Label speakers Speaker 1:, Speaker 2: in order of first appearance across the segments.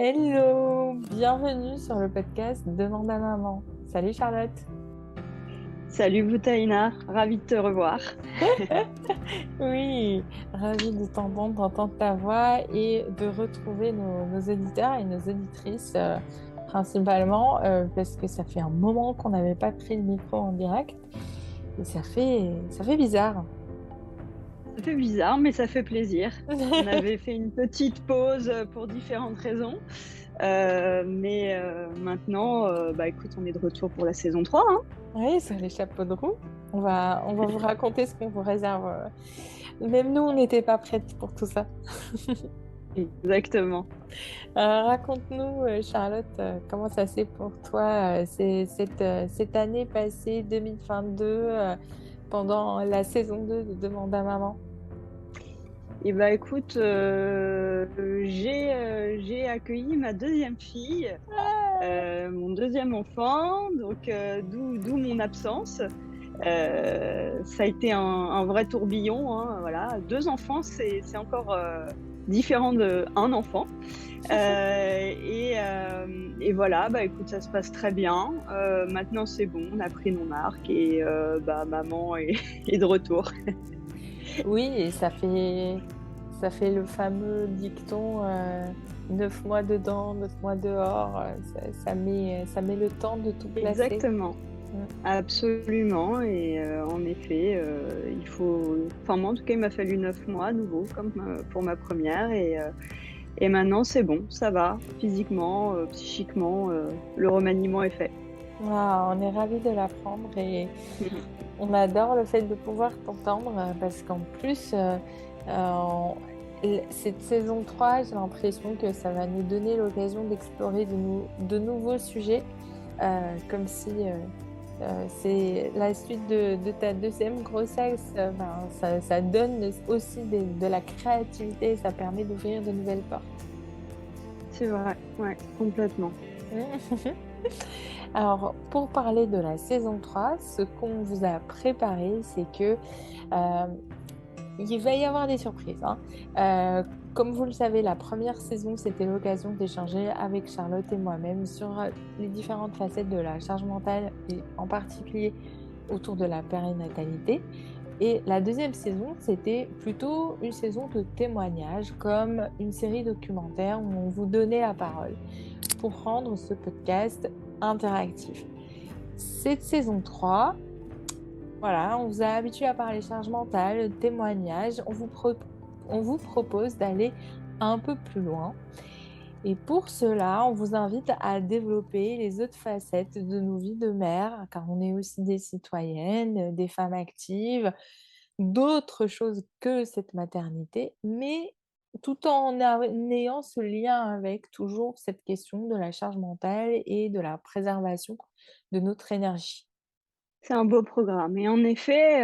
Speaker 1: Hello, bienvenue sur le podcast Demande à maman. Salut Charlotte.
Speaker 2: Salut Boutaïna, ravie de te revoir.
Speaker 1: Oui, ravie de t'entendre, d'entendre ta voix et de retrouver nos auditeurs et nos auditrices principalement parce que ça fait un moment qu'on n'avait pas pris le micro en direct et ça fait bizarre.
Speaker 2: Ça fait bizarre, mais ça fait plaisir. On avait fait une petite pause pour différentes raisons, mais maintenant, écoute, on est de retour pour la saison 3, hein.
Speaker 1: Oui, c'est les chapeaux de roue. On va vous raconter ce qu'on vous réserve. Même nous, on n'était pas prêtes pour tout ça.
Speaker 2: Exactement.
Speaker 1: Raconte-nous, Charlotte, comment ça s'est pour toi, cette année passée 2022 pendant la saison 2 de Demande à maman.
Speaker 2: Et écoute, j'ai accueilli ma deuxième fille, mon deuxième enfant, donc d'où mon absence. Ça a été un vrai tourbillon, hein, voilà. Deux enfants, c'est encore différent d'un enfant. Et voilà, écoute, ça se passe très bien. Maintenant, c'est bon, on a pris nos marques et maman est, est de retour.
Speaker 1: Oui, et ça fait le fameux dicton 9 mois dedans, 9 mois dehors. Ça met le temps de tout placer.
Speaker 2: Exactement,
Speaker 1: Mm.
Speaker 2: absolument. Et en effet, il faut. Enfin, moi, en tout cas, il m'a fallu 9 mois à nouveau, comme pour ma première. Et maintenant, c'est bon, ça va, physiquement, psychiquement, le remaniement est fait.
Speaker 1: Ah, on est ravis de l'apprendre et on adore le fait de pouvoir t'entendre parce qu'en plus, cette saison 3, j'ai l'impression que ça va nous donner l'occasion d'explorer de nouveaux sujets, comme si c'est la suite de ta deuxième grossesse. Ça donne aussi de la créativité, ça permet d'ouvrir de nouvelles portes.
Speaker 2: C'est vrai, ouais, complètement.
Speaker 1: Alors, pour parler de la saison 3, ce qu'on vous a préparé, c'est que euh, il va y avoir des surprises, hein. Comme vous le savez, la première saison, c'était l'occasion d'échanger avec Charlotte et moi-même sur les différentes facettes de la charge mentale et en particulier autour de la périnatalité. Et la deuxième saison, c'était plutôt une saison de témoignages, comme une série documentaire où on vous donnait la parole pour rendre ce podcast interactif. Cette saison 3, voilà, on vous a habitué à parler charge mentale, témoignages. On vous propose d'aller un peu plus loin. Et pour cela, on vous invite à développer les autres facettes de nos vies de mère, car on est aussi des citoyennes, des femmes actives, d'autres choses que cette maternité, mais tout en ayant ce lien avec toujours cette question de la charge mentale et de la préservation de notre énergie.
Speaker 2: C'est un beau programme et en effet,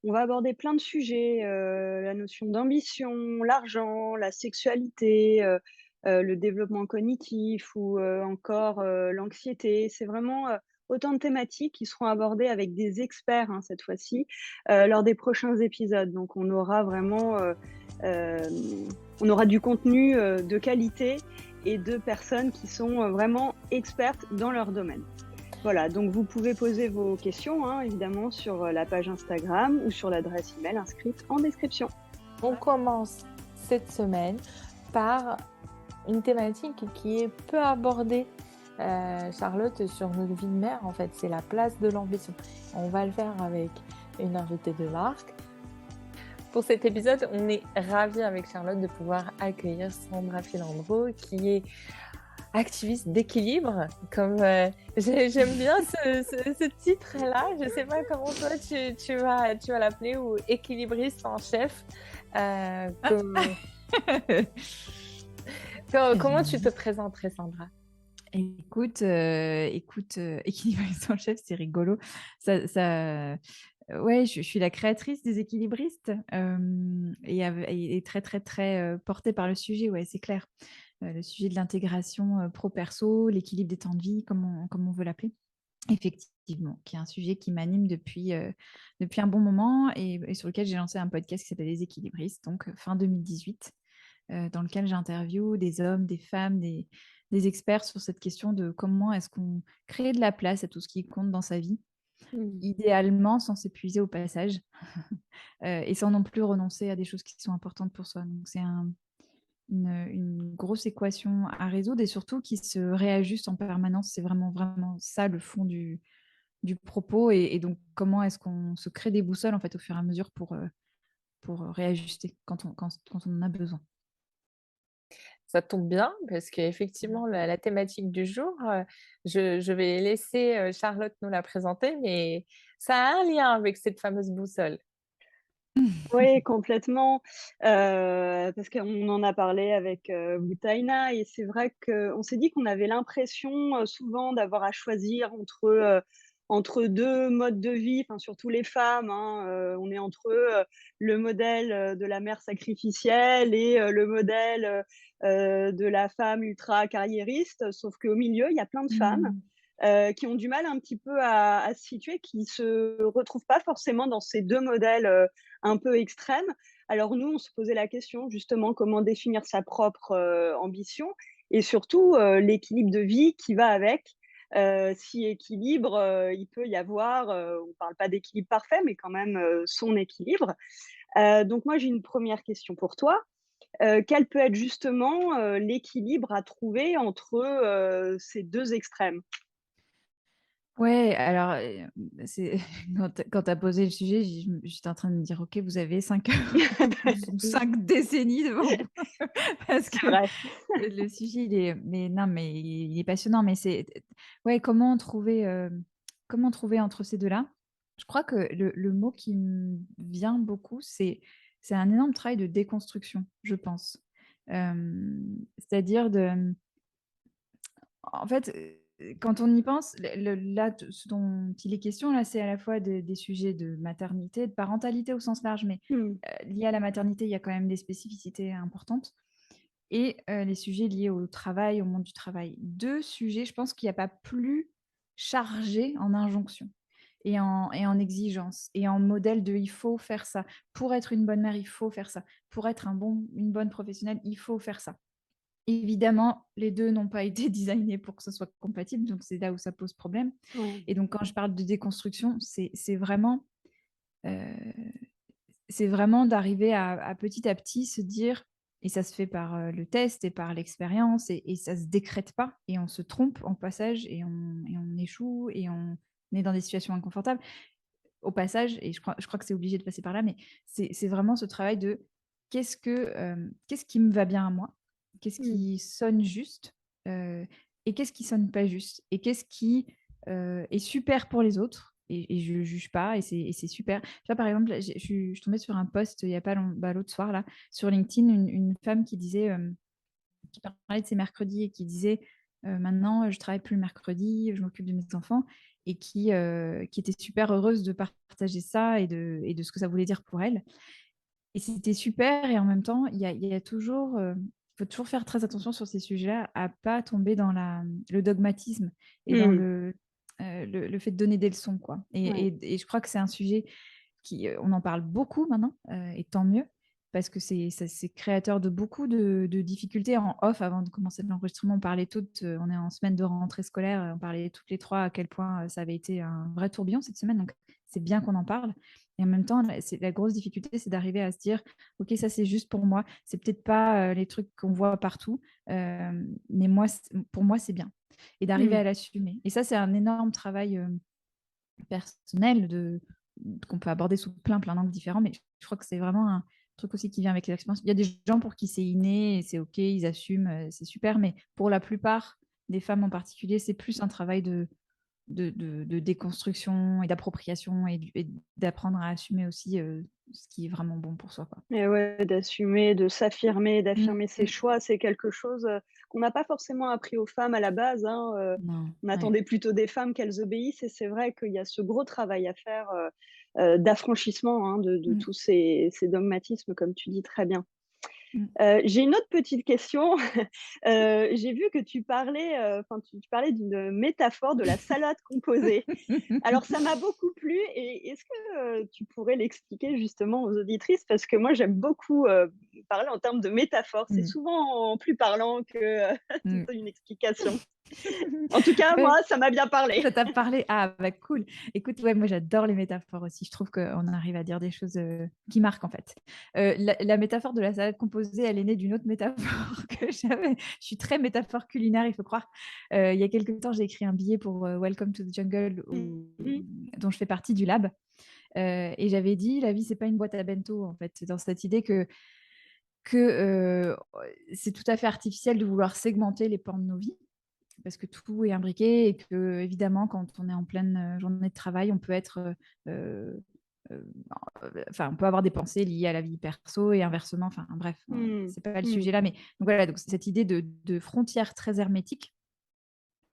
Speaker 2: on va aborder plein de sujets, la notion d'ambition, l'argent, la sexualité, le développement cognitif ou encore, l'anxiété. C'est vraiment, autant de thématiques qui seront abordées avec des experts, hein, cette fois-ci, lors des prochains épisodes. Donc on aura vraiment, on aura du contenu, de qualité et de personnes qui sont, vraiment expertes dans leur domaine. Voilà, donc vous pouvez poser vos questions, hein, évidemment, sur la page Instagram ou sur l'adresse email inscrite en description.
Speaker 1: On commence cette semaine par une thématique qui est peu abordée, Charlotte, sur notre vie de mère. En fait, c'est la place de l'ambition. On va le faire avec une invitée de marque. Pour cet épisode, on est ravis avec Charlotte de pouvoir accueillir Sandra Filandro, qui est activiste d'équilibre. J'aime bien ce titre-là. Je ne sais pas comment toi tu vas l'appeler, ou équilibriste en chef. Comme... Comment tu te présenterais, Sandra?
Speaker 3: Écoute, équilibriste en chef, c'est rigolo. Ouais, je suis la créatrice des équilibristes et très, très, très portée par le sujet, ouais, c'est clair. Le sujet de l'intégration pro-perso, l'équilibre des temps de vie, comme on veut l'appeler. Effectivement, qui est un sujet qui m'anime depuis un bon moment et sur lequel j'ai lancé un podcast qui s'appelle Les Équilibristes, donc fin 2018. dans lequel j'interviewe des hommes, des femmes, des experts sur cette question de comment est-ce qu'on crée de la place à tout ce qui compte dans sa vie,
Speaker 2: Mmh.
Speaker 3: idéalement sans s'épuiser au passage, et sans non plus renoncer à des choses qui sont importantes pour soi. Donc c'est une grosse équation à résoudre et surtout qui se réajuste en permanence. C'est vraiment, vraiment ça le fond du propos et donc comment est-ce qu'on se crée des boussoles en fait au fur et à mesure pour réajuster quand on en a besoin.
Speaker 1: Ça tombe bien parce qu'effectivement, la thématique du jour, je vais laisser, Charlotte nous la présenter, mais ça a un lien avec cette fameuse boussole.
Speaker 2: Oui, complètement, parce qu'on en a parlé avec, Boutaina et c'est vrai qu'on s'est dit qu'on avait l'impression, souvent d'avoir à choisir entre 2 modes de vie, enfin surtout les femmes, hein, on est entre, le modèle, de la mère sacrificielle et le modèle, de la femme ultra carriériste. Sauf qu'au milieu, il y a plein de femmes,
Speaker 3: Mmh.
Speaker 2: qui ont du mal un petit peu à se situer, qui se retrouvent pas forcément dans ces 2 modèles, un peu extrêmes. Alors nous, on se posait la question justement comment définir sa propre, ambition et surtout, l'équilibre de vie qui va avec. Si équilibre, il peut y avoir, on parle pas d'équilibre parfait, mais quand même, son équilibre. Donc moi, j'ai une première question pour toi. Quel peut être justement, l'équilibre à trouver entre, ces 2 extrêmes?
Speaker 3: Ouais, alors, c'est quand tu as posé le sujet, j'étais en train de me dire: «OK, vous avez 5 ou 5 décennies devant vous». Parce
Speaker 2: C'est
Speaker 3: que
Speaker 2: vrai.
Speaker 3: le sujet, il est mais non, mais il est passionnant, mais c'est ouais, comment trouver entre ces 2 là? Je crois que le mot qui me vient beaucoup, c'est un énorme travail de déconstruction, je pense. C'est-à-dire de en fait, quand on y pense, le là, ce dont il est question là, c'est à la fois des sujets de maternité, de parentalité au sens large, mais
Speaker 2: Mmh.
Speaker 3: liés à la maternité, il y a quand même des spécificités importantes et les sujets liés au travail, au monde du travail. 2 sujets, je pense qu'il n'y a pas plus chargés en injonction et en exigence et en modèle de: «Il faut faire ça. Pour être une bonne mère, il faut faire ça. Pour être une bonne professionnelle, il faut faire ça». Évidemment, les 2 n'ont pas été designés pour que ce soit compatible, donc c'est là où ça pose problème
Speaker 2: Ouais.
Speaker 3: et donc quand je parle de déconstruction, heu, c'est vraiment d'arriver à petit se dire et ça se fait par, le test et par l'expérience et ça se décrète pas et on se trompe en passage et on échoue et on est dans des situations inconfortables au passage et je crois que c'est obligé de passer par là, mais c'est vraiment ce travail de qu'est-ce qui me va bien à moi? Qu'est-ce
Speaker 2: Mmh.
Speaker 3: qui sonne juste? Heu et qu'est-ce qui sonne pas juste? Et qu'est-ce qui, est super pour les autres? Et je juge pas et c'est super. Tu vois, par exemple, je suis tombée sur un post il y a pas l'autre soir là, sur LinkedIn, une femme qui disait, qui parlait de ses mercredis et qui disait, «Maintenant, je travaille plus le mercredi, je m'occupe de mes enfants» et qui était super heureuse de partager ça et de ce que ça voulait dire pour elle et c'était super et en même temps, il y a toujours, faut toujours faire très attention sur ces sujets-là à pas tomber dans le dogmatisme et dans
Speaker 2: Mmh.
Speaker 3: le fait de donner des leçons, quoi
Speaker 2: Ouais.
Speaker 3: et je crois que c'est un sujet on en parle beaucoup maintenant, et tant mieux, parce que c'est créateur de beaucoup de difficultés. En off, avant de commencer l'enregistrement, on parlait toutes, on est en semaine de rentrée scolaire, on parlait toutes les 3 à quel point, ça avait été un vrai tourbillon cette semaine, donc c'est bien qu'on en parle et en même temps, la grosse difficulté, c'est d'arriver à se dire: «OK, ça, c'est juste pour moi. C'est peut-être pas, les trucs qu'on voit partout, mais moi, pour moi, c'est bien» et d'arriver
Speaker 2: Mmh.
Speaker 3: à l'assumer et ça, c'est un énorme travail, personnel qu'on peut aborder sous plein d'angles différents, mais je crois que c'est vraiment un truc aussi qui vient avec l'expérience. Il y a des gens pour qui c'est inné et c'est OK, ils assument, c'est super, mais pour la plupart des femmes en particulier, c'est plus un travail de déconstruction et d'appropriation et d'apprendre à assumer aussi, ce qui est vraiment bon pour soi, quoi.
Speaker 2: Et ouais, d'assumer, de s'affirmer,
Speaker 3: Mmh
Speaker 2: d'affirmer ses
Speaker 3: mh.
Speaker 2: choix, c'est quelque chose, qu'on n'a pas forcément appris aux femmes à la base, hein,
Speaker 3: Non,
Speaker 2: on
Speaker 3: ouais.
Speaker 2: attendait plutôt des femmes qu'elles obéissent et c'est vrai qu'il y a ce gros travail à faire, d'affranchissement, hein, de
Speaker 3: Mmh.
Speaker 2: tous ces dogmatismes comme tu dis très bien.
Speaker 3: Mmh.
Speaker 2: J'ai une autre petite question. J'ai vu que tu parlais d'une métaphore de la salade composée. Alors ça m'a beaucoup plu et est-ce que, tu pourrais l'expliquer justement aux auditrices? Parce que moi j'aime beaucoup, parler en termes de métaphores. C'est
Speaker 3: Mmh.
Speaker 2: souvent plus parlant que,
Speaker 3: Mmh.
Speaker 2: une explication. En tout cas,
Speaker 3: Ouais.
Speaker 2: moi, ça m'a bien parlé.
Speaker 3: Ça t'a parlé? Ah bah cool. Écoute, ouais, moi j'adore les métaphores aussi. Je trouve qu'on arrive à dire des choses, qui marquent en fait. La métaphore de la salade composée, elle est née d'une autre métaphore que j'avais. Je suis très métaphore culinaire, il faut croire. Il y a quelque temps, j'ai écrit un billet pour, Welcome to the Jungle
Speaker 2: Mmh.
Speaker 3: dont je fais partie du lab, et j'avais dit: «La vie, c'est pas une boîte à bento», en fait. Dans cette idée que c'est tout à fait artificiel de vouloir segmenter les pans de nos vies parce que tout est imbriqué et que évidemment, quand on est en pleine, journée de travail, on peut être, heu enfin, on peut avoir des pensées liées à la vie perso et inversement, enfin bref,
Speaker 2: Mmh.
Speaker 3: c'est pas le
Speaker 2: Mmh.
Speaker 3: sujet là, mais donc voilà, donc cette idée de frontière très hermétique,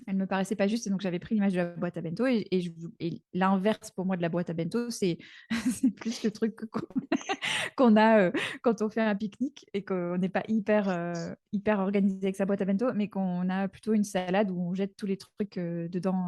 Speaker 3: elle me paraissait pas juste et donc j'avais pris l'image de la boîte à bento et l'inverse pour moi de la boîte à bento, c'est c'est plus le truc qu'on a, quand on fait un pique-nique et qu'on n'est pas hyper organisé avec sa boîte à bento, mais qu'on a plutôt une salade où on jette tous les trucs, dedans,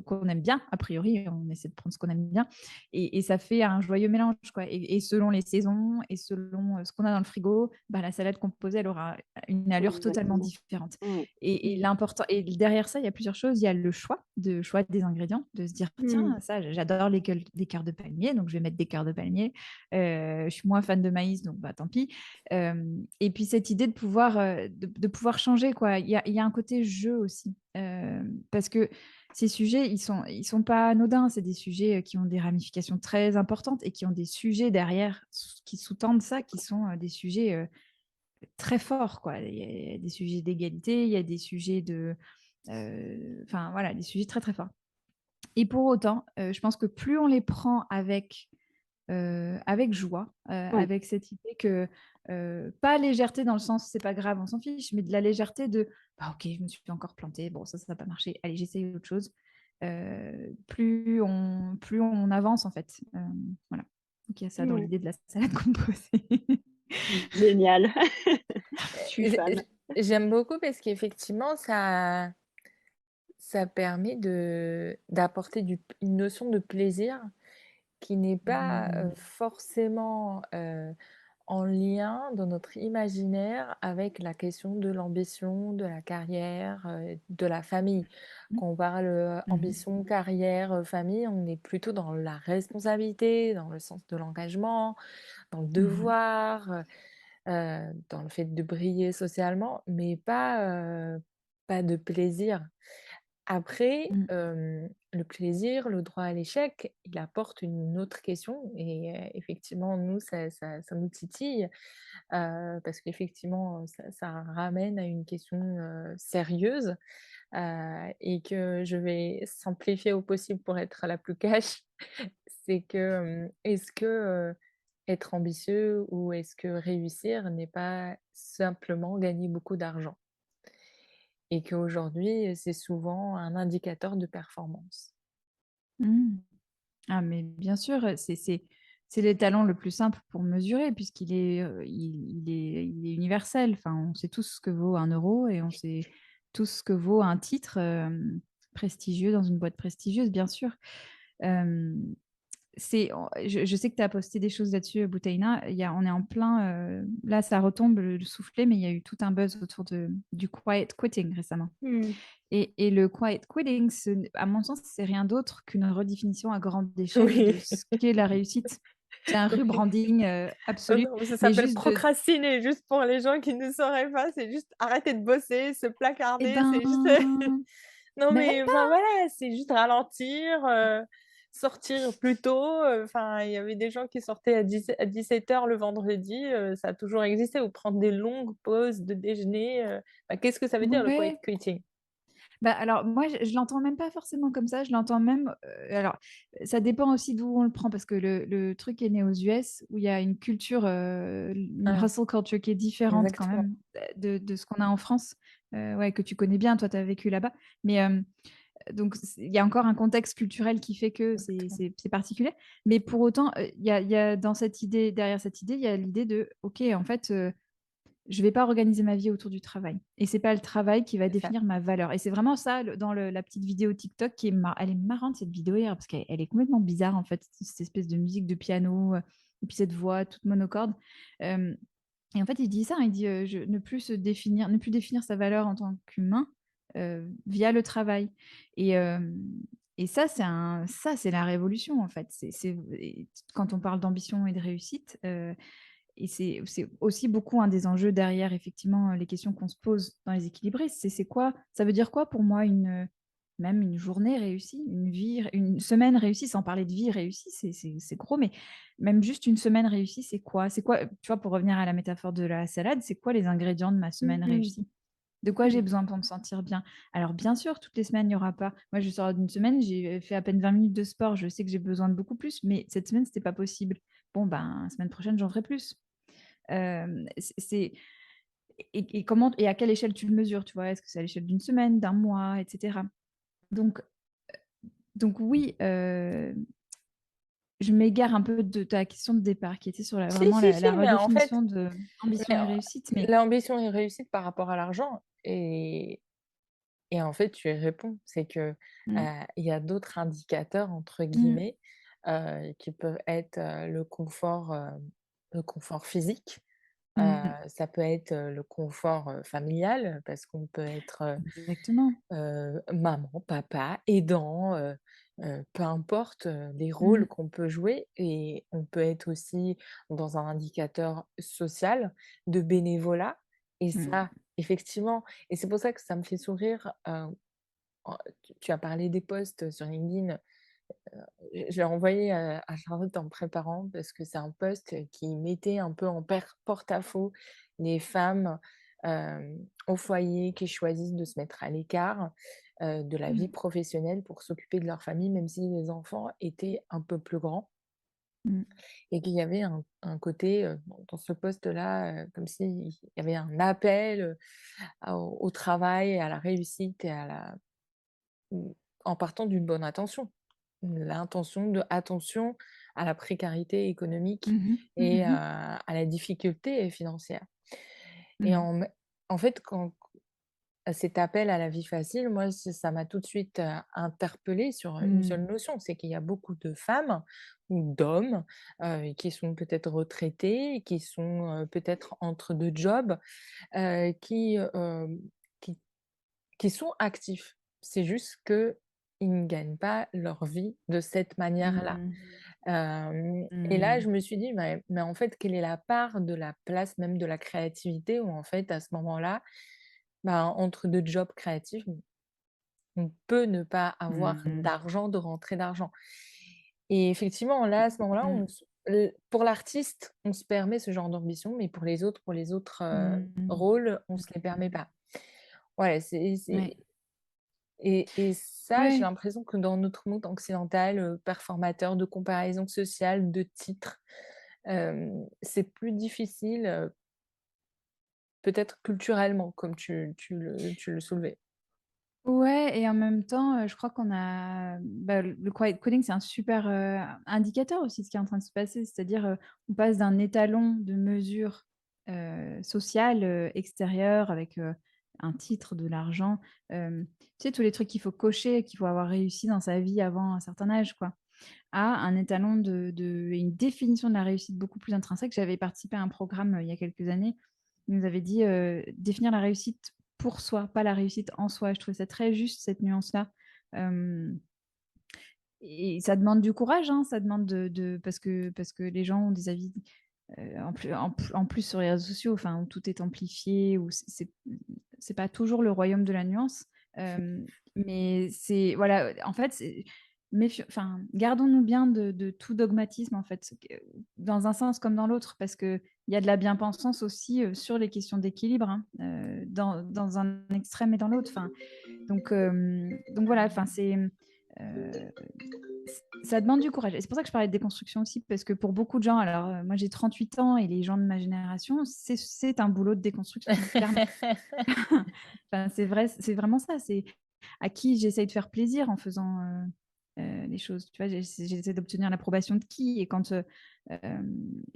Speaker 3: qu'on aime bien. A priori, on essaie de prendre ce qu'on aime bien et ça fait un joyeux mélange, quoi et selon les saisons et selon, ce qu'on a dans le frigo, bah, la salade composée, elle aura une allure totalement
Speaker 2: Exactement.
Speaker 3: différente
Speaker 2: Mmh.
Speaker 3: et l'important et derrière ça, il y a plusieurs choses. Il y a le choix des ingrédients, de se dire:
Speaker 2: Mmh.
Speaker 3: «Tiens, ça, j'adore les cœurs de palmier, donc je vais mettre des cœurs de palmier. Je suis moins fan de maïs, donc bah, tant pis. Et puis cette idée de pouvoir, de pouvoir changer, quoi. Il y a un côté jeu aussi, parce que ces sujets, ils sont pas anodins. C'est des sujets, qui ont des ramifications très importantes et qui ont des sujets derrière qui sous-tendent ça, qui sont, des sujets, très forts, quoi. Il y a des sujets d'égalité, il y a des sujets enfin voilà, des sujets très, très forts. Et pour autant, je pense que plus on les prend avec joie,
Speaker 2: Ouais.
Speaker 3: avec cette idée que, pas légèreté dans le sens: «C'est pas grave, on s'en fiche», mais de la légèreté de: «Bah, OK, je me suis encore plantée, bon ça n'a pas marché, allez j'essaye autre chose». Plus on avance en fait, voilà. Donc il y a ça dans
Speaker 2: Ouais.
Speaker 3: l'idée de la salade composée.
Speaker 2: Génial. Je suis fan.
Speaker 1: J'aime beaucoup parce qu'effectivement, ça permet d'apporter une notion de plaisir qui n'est pas
Speaker 3: Mmh.
Speaker 1: forcément en lien dans notre imaginaire avec la question de l'ambition, de la carrière, de la famille.
Speaker 3: Mmh.
Speaker 1: Quand on parle
Speaker 3: Mmh.
Speaker 1: ambition, carrière, famille, on est plutôt dans la responsabilité, dans le sens de l'engagement, dans le
Speaker 3: Mmh.
Speaker 1: devoir, dans le fait de briller socialement, mais pas de plaisir. Après,
Speaker 3: Mmh.
Speaker 1: le plaisir, le droit à l'échec, il apporte une autre question et effectivement, nous, ça nous titille, parce qu'effectivement, ça ramène à une question, sérieuse, et que je vais simplifier au possible pour être la plus cash. C'est que, est-ce que, être ambitieux ou est-ce que réussir n'est pas simplement gagner beaucoup d'argent? Et qu'aujourd'hui, c'est souvent un indicateur de performance.
Speaker 3: Mmh. Ah mais bien sûr, c'est l'étalon le plus simple pour mesurer puisqu'il est, il est universel. Enfin, on sait tous ce que vaut 1 € et on sait tous ce que vaut un titre, prestigieux dans une boîte prestigieuse, bien sûr. Hem, je sais que tu as posté des choses là-dessus, Boutaina. On est en plein, là ça retombe le soufflet, mais il y a eu tout un buzz autour du quiet quitting récemment.
Speaker 2: Mmh.
Speaker 3: Et le quiet quitting, à mon sens, c'est rien d'autre qu'une redéfinition à grande échelle de
Speaker 1: Oui,
Speaker 3: ce qu'est la réussite. C'est un
Speaker 1: oui.
Speaker 3: rebranding,
Speaker 1: Oh
Speaker 3: absolu,
Speaker 1: non, mais ça
Speaker 3: mais
Speaker 1: s'appelle
Speaker 3: juste de
Speaker 1: procrastiner, juste pour les gens qui ne sauraient pas, c'est juste arrêter de bosser, se
Speaker 3: eh
Speaker 1: placarder, c'est juste
Speaker 3: ben,
Speaker 1: non
Speaker 3: même
Speaker 1: mais enfin
Speaker 3: pas!
Speaker 1: voilà, c'est juste ralentir, sortir plus tôt, enfin il y avait des gens qui sortaient à 17 heures le vendredi, ça a toujours existé ou prendre des longues pauses de déjeuner, bah, qu'est-ce que ça veut dire le quiet
Speaker 3: Ouais.
Speaker 1: quitting?
Speaker 3: Bah, alors moi, je l'entends même pas forcément comme ça, je l'entends même, alors ça dépend aussi d'où on le prend parce que le truc est né aux US où il y a une culture, une
Speaker 1: Ouais,
Speaker 3: hustle culture qui est différente quand
Speaker 1: exactement.
Speaker 3: même, de ce qu'on a en France, ouais, que tu connais bien, toi tu as vécu là-bas. Mais, donc il y a encore un contexte culturel qui fait que
Speaker 1: Exactement.
Speaker 3: c'est particulier. Mais pour autant, il y a dans cette idée derrière cette idée, il y a l'idée de: «OK, en fait, je vais pas organiser ma vie autour du travail. Et c'est pas le travail qui va
Speaker 1: C'est ça.
Speaker 3: définir ma valeur. Et c'est vraiment ça dans la petite vidéo TikTok elle est marrante cette vidéo hier parce qu'elle est complètement bizarre en fait, cette espèce de musique de piano et puis cette voix toute monocorde. Euh, et en fait, il dit ça, il dit ne plus définir sa valeur en tant qu'humain via le travail. Et, euh, et ça, c'est la révolution en fait. Et quand on parle d'ambition et de réussite. Et c'est aussi beaucoup un des enjeux derrière, effectivement, les questions qu'on se pose dans les équilibristes. C'est quoi, ça veut dire quoi pour moi même une journée réussie, une semaine réussie, sans parler de vie réussie, c'est gros, mais même juste une semaine réussie, c'est quoi? C'est quoi, tu vois, pour revenir à la métaphore de la salade, c'est quoi les ingrédients de ma semaine
Speaker 2: Mhm.
Speaker 3: réussie? De quoi j'ai besoin pour me sentir bien? Alors, bien sûr, toutes les semaines, il n'y aura pas. Moi, je sors d'une semaine, j'ai fait à peine 20 minutes de sport. Je sais que j'ai besoin de beaucoup plus, mais cette semaine, ce n'était pas possible. Bon, ben, la semaine prochaine, j'en ferai plus. C'est et à quelle échelle tu le mesures, tu vois? Est-ce que c'est à l'échelle d'une semaine, d'un mois, etc. Donc, donc oui, je m'égare un peu de ta question de départ, qui était sur
Speaker 1: Si,
Speaker 3: vraiment
Speaker 1: si,
Speaker 3: la
Speaker 1: si, mais en fait,
Speaker 3: redéfinition de ambition
Speaker 1: mais,
Speaker 3: et réussite. Mais
Speaker 1: l'ambition et réussite par rapport à l'argent. Et en fait, tu y réponds. C'est que,
Speaker 3: mm,
Speaker 1: il y a d'autres «indicateurs» entre
Speaker 3: mm,
Speaker 1: guillemets, qui peuvent être, le confort physique,
Speaker 3: mm,
Speaker 1: ça peut être, le confort, familial parce qu'on peut être,
Speaker 3: exactement.
Speaker 1: maman, papa, aidant, peu importe, les rôles
Speaker 3: Mm,
Speaker 1: qu'on peut jouer et on peut être aussi dans un indicateur social de bénévolat et
Speaker 3: mm,
Speaker 1: ça, effectivement et c'est pour ça que ça me fait sourire, tu as parlé des posts sur LinkedIn, je l'ai envoyé à Charlotte en me préparant parce que c'est un post qui mettait un peu en porte-à-faux les femmes, au foyer qui choisissent de se mettre à l'écart, de la vie
Speaker 3: mm,
Speaker 1: professionnelle pour s'occuper de leur famille, même si les enfants étaient un peu plus grands
Speaker 3: mm,
Speaker 1: et qu'il y avait un côté, dans ce post-là, comme s'il y avait un appel, au travail et à la réussite et mmh, en partant d'une bonne intention. L'intention de attention à la précarité économique
Speaker 3: mhm,
Speaker 1: et
Speaker 3: mhm,
Speaker 1: à la difficulté financière et
Speaker 3: mhm,
Speaker 1: en fait, quand cet appel à la vie facile, moi, ça m'a tout de suite, interpellée sur une
Speaker 3: mm,
Speaker 1: seule notion, c'est qu'il y a beaucoup de femmes ou d'hommes, qui sont peut-être retraités, qui sont, peut-être entre 2 jobs, qui qui sont actifs. C'est juste qu'ils ne gagnent pas leur vie de cette manière-là.
Speaker 3: mm,
Speaker 1: Et là,
Speaker 3: mm,
Speaker 1: je me suis dit: «Mais en fait, quelle est la part de la place même de la créativité?» où en fait, à ce moment-là, bah, entre 2 jobs créatifs, on peut ne pas avoir
Speaker 3: mm,
Speaker 1: d'argent, de rentrée d'argent. Et effectivement, là, à ce moment-là,
Speaker 3: mm,
Speaker 1: pour l'artiste, on se permet ce genre d'ambition, mais pour les autres,
Speaker 3: mm,
Speaker 1: rôles, on se les permet
Speaker 3: mm.
Speaker 1: pas. Ouais, c'est
Speaker 3: Ouais.
Speaker 1: et ça, j'ai
Speaker 3: Ouais.
Speaker 1: l'impression que dans notre monde occidental, performateur de comparaison sociale, de titres, c'est plus difficile, peut-être culturellement, comme tu le soulevais.
Speaker 3: Ouais, et en même temps, je crois qu'on a bah, le quiet coding, c'est un super indicateur aussi de ce qui est en train de se passer. C'est-à-dire, on passe d'un étalon de mesure sociale extérieure avec un titre, de l'argent, tu sais, tous les trucs qu'il faut cocher, qu'il faut avoir réussi dans sa vie avant un certain âge, quoi, à un étalon et une définition de la réussite beaucoup plus intrinsèque. J'avais participé à un programme il y a quelques années. Il nous avait dit définir la réussite pour soi, pas la réussite en soi. Je trouvais ça très juste, cette nuance-là. Euh, et ça demande du courage, hein, ça demande parce que les gens ont des avis en plus sur les réseaux sociaux, enfin, où tout est amplifié, où c'est pas toujours le royaume de la nuance. Euh, mais c'est, voilà, en fait, enfin, gardons-nous bien de tout dogmatisme, en fait, dans un sens comme dans l'autre, parce qu'il y a de la bien-pensance aussi sur les questions d'équilibre, hein, dans un extrême et dans l'autre. Enfin, donc voilà, enfin, euh, ça demande du courage. Et c'est pour ça que je parlais de déconstruction aussi, parce que pour beaucoup de gens, alors moi j'ai 38 ans et les gens de ma génération, c'est un boulot de déconstruction, clairement. Enfin, c'est vrai, c'est vraiment ça. C'est à qui j'essaye de faire plaisir en faisant les choses. Tu vois, j'essaie d'obtenir l'approbation de qui? Et quand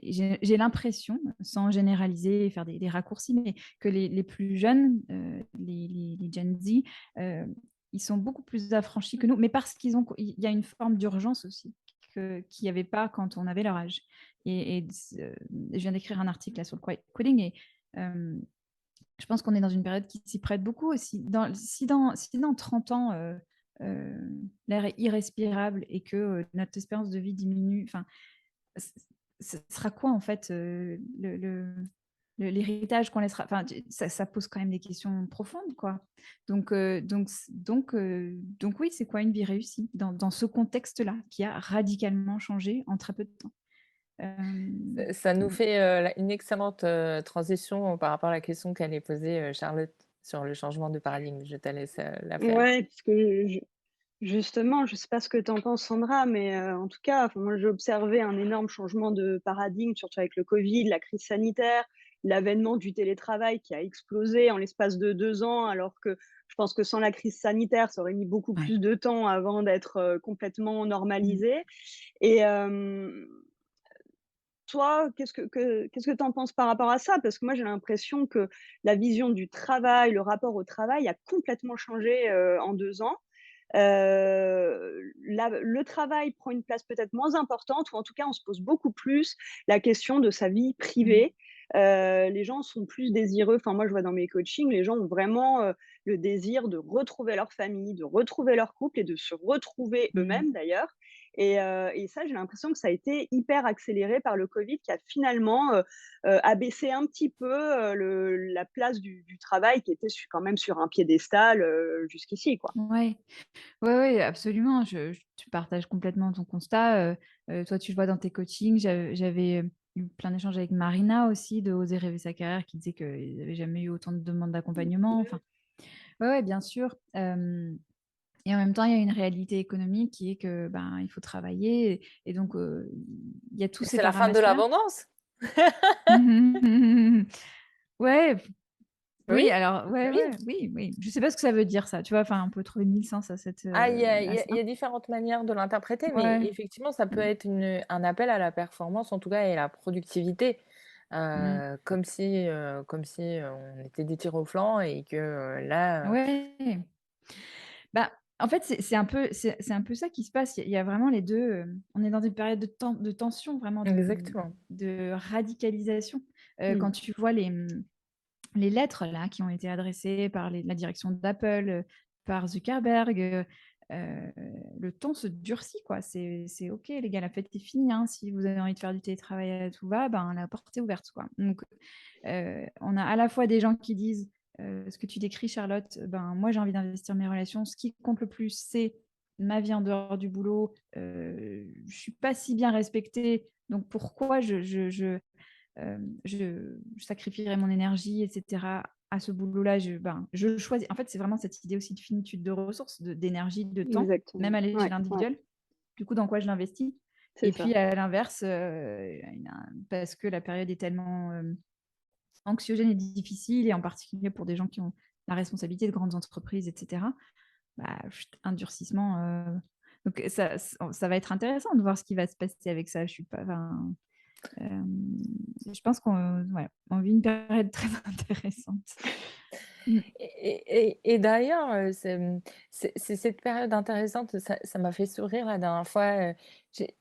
Speaker 3: j'ai l'impression, sans généraliser et faire des raccourcis, mais que les plus jeunes, les Gen Z, euh, ils sont beaucoup plus affranchis que nous, mais parce il y a une forme d'urgence aussi qu'il n'y avait pas quand on avait leur âge. Je viens d'écrire un article là, sur le quiet coding et je pense qu'on est dans une période qui s'y prête beaucoup aussi. Si dans 30 ans, l'air est irrespirable et que notre espérance de vie diminue, enfin, ce sera quoi en fait l'héritage qu'on laissera? Enfin, ça pose quand même des questions profondes, quoi. Donc oui, c'est quoi une vie réussie dans ce contexte-là qui a radicalement changé en très peu de temps?
Speaker 1: Ça nous fait une excellente transition par rapport à la question qu'allait poser Charlotte sur le changement de paradigme. Je te laisse la faire.
Speaker 2: Ouais, parce que justement, je sais pas ce que tu en penses, Sandra, mais en tout cas, enfin, moi, j'ai observé un énorme changement de paradigme, surtout avec le Covid, la crise sanitaire, l'avènement du télétravail qui a explosé en l'espace de 2 ans, alors que je pense que sans la crise sanitaire, ça aurait mis beaucoup
Speaker 3: Ouais.
Speaker 2: plus de temps avant d'être, complètement
Speaker 3: Mm.
Speaker 2: normalisé. Et toi, qu'est-ce que tu en penses par rapport à ça? Parce que moi, j'ai l'impression que la vision du travail, le rapport au travail a complètement changé, en 2 ans. Le travail prend une place peut-être moins importante ou en tout cas, on se pose beaucoup plus la question de sa vie
Speaker 3: Mm.
Speaker 2: privée. Les gens sont plus désireux, enfin moi je vois dans mes coachings, les gens ont vraiment, le désir de retrouver leur famille, de retrouver leur couple et de se retrouver
Speaker 3: Mm.
Speaker 2: eux-mêmes d'ailleurs. Et ça, j'ai l'impression que ça a été hyper accéléré par le Covid qui a finalement, abaissé un petit peu, la place du travail qui était quand même sur un piédestal, jusqu'ici, quoi.
Speaker 3: Ouais. Ouais, ouais, absolument. Tu partages complètement ton constat. Toi, tu le vois dans tes coachings. J'avais eu plein d'échanges avec Marina aussi de Oser rêver sa carrière qui disait qu'il n'avait jamais eu autant de demandes d'accompagnement. Enfin, ouais, ouais, bien sûr. Et en même temps, il y a une réalité économique qui est que ben, il faut travailler. Et donc, il y a tous ces
Speaker 1: C'est la fin de
Speaker 3: paramètres-là.
Speaker 1: l'abondance.
Speaker 3: Ouais,
Speaker 1: Oui.
Speaker 3: oui, alors, ouais,
Speaker 1: Oui.
Speaker 3: ouais, oui, oui. Je sais pas ce que ça veut dire, ça. Tu vois, enfin, on peut trouver mille sens
Speaker 1: Ah, il y a,
Speaker 3: à
Speaker 1: il
Speaker 3: ça.
Speaker 1: y a différentes manières de l'interpréter, mais
Speaker 3: Ouais.
Speaker 1: effectivement, ça peut
Speaker 3: Mm.
Speaker 1: être un appel à la performance, en tout cas, et à la productivité.
Speaker 3: Mm.
Speaker 1: Comme si on était des tirs au flanc et que là,
Speaker 3: Ouais. Bah, en fait, c'est un peu ça qui se passe. Il y a vraiment les deux. On est dans des périodes de tension, vraiment,
Speaker 1: exactement.
Speaker 3: de radicalisation. Quand
Speaker 2: Mmh.
Speaker 3: tu vois les lettres là, qui ont été adressées par la direction d'Apple, par Zuckerberg, euh, le ton se durcit, quoi. C'est OK, les gars, la fête est finie, hein. Si vous avez envie de faire du télétravail à tout va, ben, la porte est ouverte, quoi. Donc, on a à la fois des gens qui disent ce que tu décris, Charlotte, ben, moi j'ai envie d'investir mes relations. Ce qui compte le plus, c'est ma vie en dehors du boulot. Je suis pas si bien respectée, donc pourquoi je sacrifierais mon énergie, etc., à ce boulot-là. Je choisis. En fait, c'est vraiment cette idée aussi de finitude de ressources, d'énergie, de temps, même
Speaker 2: Exactement.
Speaker 3: à
Speaker 2: Ouais,
Speaker 3: l'échelle
Speaker 2: ouais,
Speaker 3: individuelle. Du coup, dans quoi je l'investis?
Speaker 2: c'est
Speaker 3: Et
Speaker 2: ça.
Speaker 3: puis, à l'inverse, parce que la période est tellement anxiogène et difficile, et en particulier pour des gens qui ont la responsabilité de grandes entreprises, etc., bah, un durcissement. Donc, ça va être intéressant de voir ce qui va se passer avec ça. Je suis pas. Enfin, je pense on vit une période très intéressante. Mm.
Speaker 1: Et d'ailleurs, c'est cette période intéressante, ça m'a fait sourire la dernière fois. j'ai-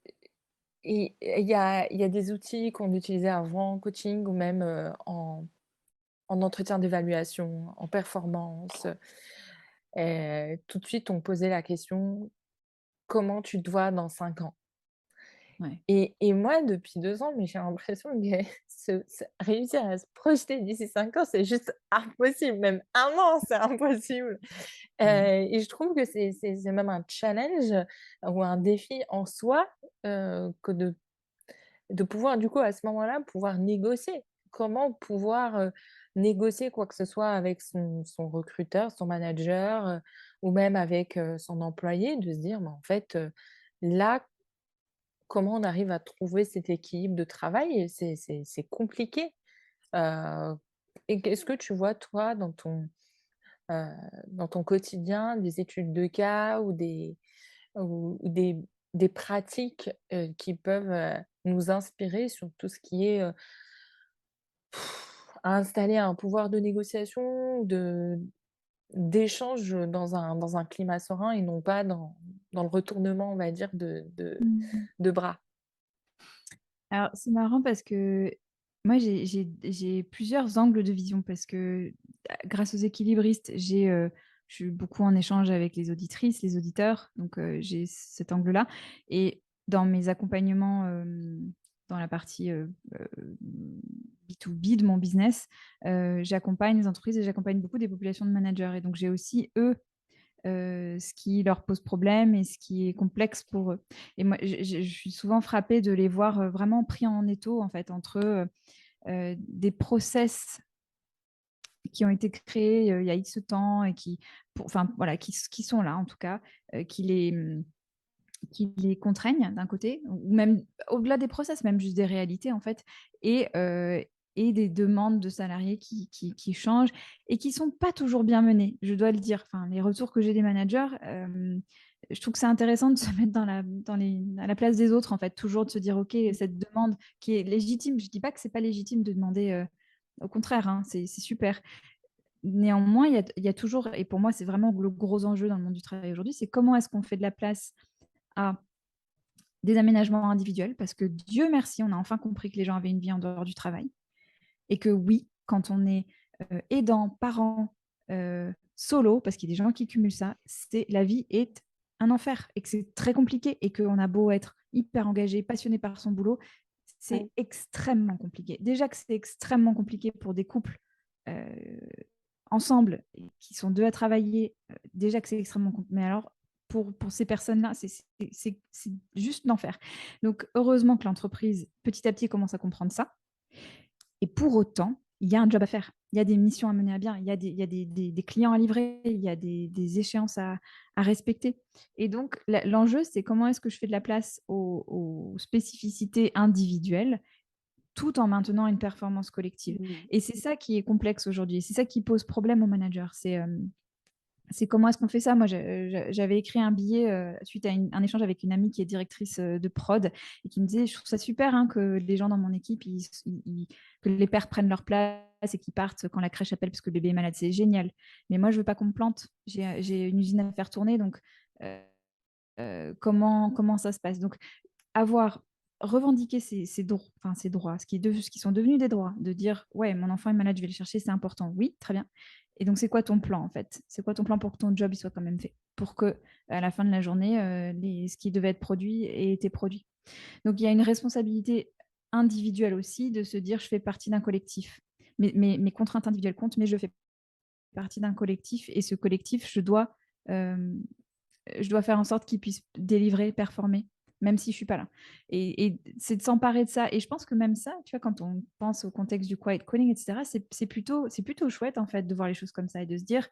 Speaker 1: il y a des outils qu'on utilisait avant en coaching ou même en entretien d'évaluation, en performance. Tout de suite, on posait la question, comment tu te vois dans 5 ans?
Speaker 3: Ouais.
Speaker 1: Et moi, depuis 2 ans, mais j'ai l'impression que réussir à se projeter d'ici 5 ans, c'est juste impossible. Même 1 an, c'est impossible.
Speaker 3: Mm.
Speaker 1: Et je trouve que c'est même un challenge ou un défi en soi, que de pouvoir du coup, à ce moment-là, pouvoir négocier. Comment pouvoir, négocier quoi que ce soit avec son recruteur, son manager, ou même avec, son employé, de se dire: «Mais en fait, là, comment on arrive à trouver cet équilibre de travail?» C'est compliqué. Heu et qu'est-ce que tu vois toi heu, dans ton quotidien, des études de cas ou ou des pratiques, qui peuvent, nous inspirer sur tout ce qui est, installer un pouvoir de négociation, d'échange, dans un climat serein et non pas dans le retournement, on va dire,
Speaker 3: Mmh.
Speaker 1: de bras.
Speaker 3: Alors, c'est marrant parce que moi, j'ai plusieurs angles de vision parce que, grâce aux équilibristes, je suis beaucoup en échange avec les auditrices, les auditeurs, donc j'ai cet angle-là et dans mes accompagnements, dans la partie, B2B de mon business, j'accompagne les entreprises et j'accompagne beaucoup des populations de managers et donc j'ai aussi, eux, ce qui leur pose problème et ce qui est complexe pour eux. Et moi, je suis souvent frappée de les voir, vraiment pris en étau, en fait, entre, des process qui ont été créés, il y a X temps et enfin, voilà, qui sont là, en tout cas, qui les contraignent d'un côté, ou même au-delà des process, même juste des réalités en fait, et des demandes de salariés qui changent et qui sont pas toujours bien menées, je dois le dire. Enfin, les retours que j'ai des managers, je trouve que c'est intéressant de se mettre à la place des autres en fait, toujours de se dire ok, cette demande qui est légitime, je dis pas que c'est pas légitime de demander, au contraire, hein, c'est super. Néanmoins, il y a toujours, et pour moi c'est vraiment le gros enjeu dans le monde du travail aujourd'hui, c'est comment est-ce qu'on fait de la place à des aménagements individuels, parce que Dieu merci, on a enfin compris que les gens avaient une vie en dehors du travail. Et que oui, quand on est aidant, parent, solo, parce qu'il y a des gens qui cumulent ça, la vie est un enfer et que c'est très compliqué et qu'on a beau être hyper engagé, passionné par son boulot, c'est
Speaker 2: Ouais.
Speaker 3: extrêmement compliqué. Déjà que c'est extrêmement compliqué pour des couples euh, ensemble qui sont deux à travailler, déjà que c'est extrêmement compliqué. Mais alors, pour ces personnes-là, c'est juste l'enfer. Donc, heureusement que l'entreprise, petit à petit, commence à comprendre ça. Et pour autant, il y a un job à faire. Il y a des missions à mener à bien. Il y a des clients à livrer. Il y a des échéances à respecter. Et donc, l'enjeu, c'est comment est-ce que je fais de la place aux spécificités individuelles tout en maintenant une performance collective.
Speaker 2: Mmh.
Speaker 3: Et c'est ça qui est complexe aujourd'hui. C'est ça qui pose problème aux managers. C'est comment est-ce qu'on fait ça? Moi, j'avais écrit un billet suite à un échange avec une amie qui est directrice de prod et qui me disait, je trouve ça super hein, que les gens dans mon équipe, que les pères prennent leur place et qu'ils partent quand la crèche appelle parce que le bébé est malade. C'est génial. Mais moi, je veux pas qu'on me plante. J'ai une usine à faire tourner, donc euh, comment ça se passe? Donc, avoir revendiqué ces droits, ce qui sont devenus des droits, de dire ouais, mon enfant est malade, je vais le chercher, c'est important. Oui, très bien. Et donc, c'est quoi ton plan en fait? C'est quoi ton plan pour que ton job il soit quand même fait? Pour que à la fin de la journée, ce qui devait être produit ait été produit. Donc, il y a une responsabilité individuelle aussi de se dire je fais partie d'un collectif. Mes contraintes individuelles comptent, mais je fais partie d'un collectif et ce collectif, euh, je dois faire en sorte qu'ils puissent délivrer, performer, même si je suis pas là. Et c'est de s'emparer de ça. Et je pense que même ça, tu vois, quand on pense au contexte du quiet calling, etc., c'est plutôt chouette, en fait, de voir les choses comme ça et de se dire,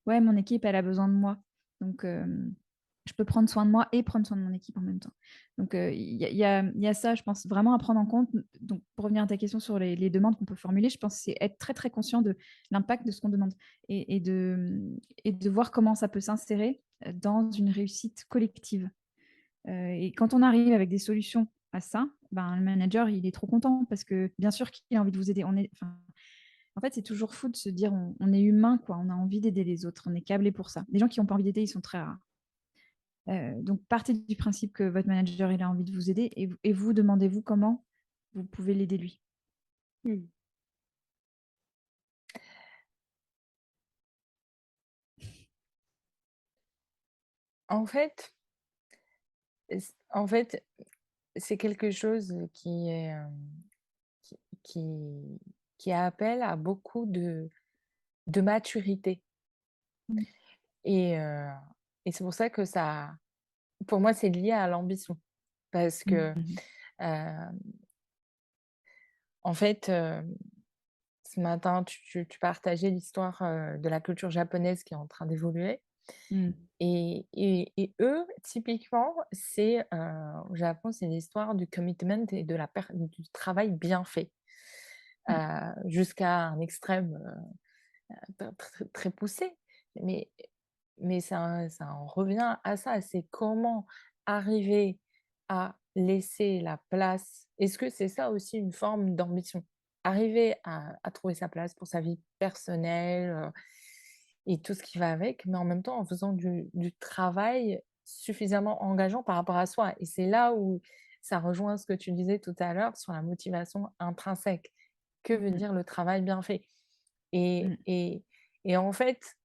Speaker 3: ouais, mon équipe, elle a besoin de moi. Donc, je peux prendre soin de moi et prendre soin de mon équipe en même temps. Donc, il y a ça, je pense, vraiment à prendre en compte. Donc, pour revenir à ta question sur les demandes qu'on peut formuler, je pense que c'est être très, très conscient de l'impact de ce qu'on demande et de voir comment ça peut s'insérer dans une réussite collective. Et quand on arrive avec des solutions à ça, ben, le manager, il est trop content parce que bien sûr qu'il a envie de vous aider. En fait, c'est toujours fou de se dire on est humain, quoi. On a envie d'aider les autres. On est câblé pour ça. Les gens qui n'ont pas envie d'aider, ils sont très rares. Donc, partez du principe que votre manager, il a envie de vous aider et vous demandez-vous comment vous pouvez l'aider lui.
Speaker 2: Mmh.
Speaker 1: En fait, en fait, c'est quelque chose qui qui qui appelle à beaucoup de maturité
Speaker 3: Mm.
Speaker 1: et heu et c'est pour ça que ça pour moi, c'est lié à l'ambition parce que,
Speaker 3: Mhm.
Speaker 1: heu, en fait, ce matin, tu partageais l'histoire, de la culture japonaise qui est en train d'évoluer
Speaker 3: Mm.
Speaker 1: et eux, typiquement, au Japon, c'est l'histoire du commitment et du travail bien fait,
Speaker 3: Mm.
Speaker 1: jusqu'à un extrême, très poussé. Mais mais ça en revient à ça, c'est comment arriver à laisser la place. Est-ce que c'est ça aussi une forme d'ambition? Arriver à trouver sa place pour sa vie personnelle, et tout ce qui va avec, mais en même temps en faisant du travail suffisamment engageant par rapport à soi. Et c'est là où ça rejoint ce que tu disais tout à l'heure sur la motivation intrinsèque. Que veut
Speaker 3: Mmh,
Speaker 1: dire le travail bien fait? Et
Speaker 3: mmh,
Speaker 1: et et en fait,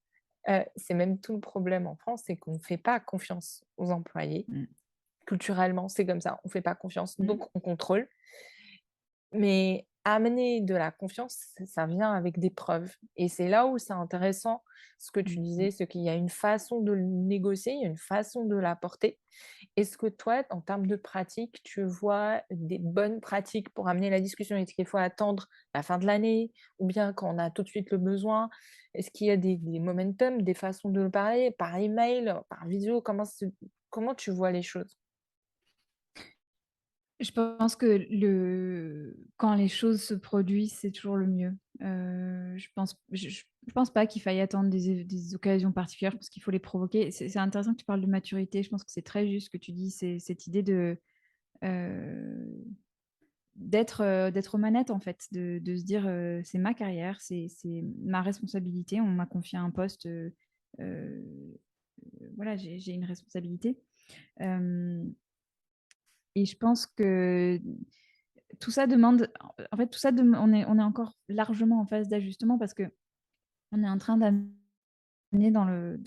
Speaker 1: c'est même tout le problème en France, c'est qu'on ne fait pas confiance aux employés.
Speaker 3: mmh,
Speaker 1: Culturellement, c'est comme ça, on ne fait pas confiance,
Speaker 3: mmh,
Speaker 1: donc on contrôle. Mais amener de la confiance, ça vient avec des preuves et c'est là où c'est intéressant ce que tu
Speaker 3: mmh, mmh.
Speaker 1: disais, c'est qu'il y a une façon de le négocier, il y a une façon de l'apporter. Est-ce que toi, en termes de pratique, tu vois des bonnes pratiques pour amener la discussion? Est-ce qu'il faut attendre la fin de l'année ou bien quand on a tout de suite le besoin? Est-ce qu'il y a des momentum, des façons de parler, par email, par visio? Comment tu vois les choses?
Speaker 3: Je pense que quand les choses se produisent, c'est toujours le mieux. Je pense pas qu'il faille attendre des occasions particulières, je pense qu'il faut les provoquer. C'est intéressant que tu parles de maturité, je pense que c'est très juste ce que tu dis, c'est cette idée heu, d'être aux manettes en fait, de se dire, «C'est ma carrière, c'est ma responsabilité, on m'a confié un poste, heu, voilà, j'ai une responsabilité». Hem Et je pense que tout ça demande en fait, tout ça dem on est encore largement en phase d'ajustement parce qu'on est en train d'amener dans